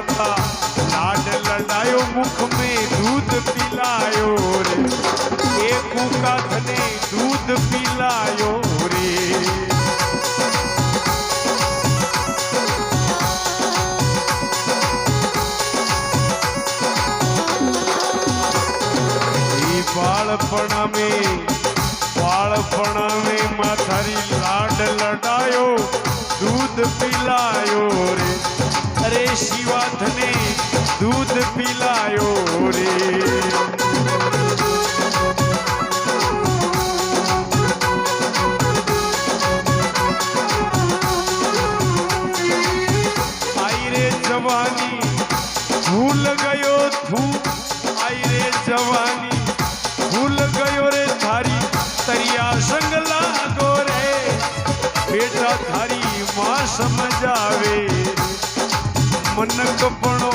माता लाड लड़ायो मुख में दूध पिलायो रे एक काथ ने दूध पिलायो रे बाळपण में माथारी लाड लड़ायो दूध पिलायो रे अरे शिवाथ ने दूध पिलायो रे आई रे जवानी भूल गयो तू आई रे जवानी भूल गयो रे थारी तरिया संग लागो रे बेटा थारी मां समझावे मन कपणो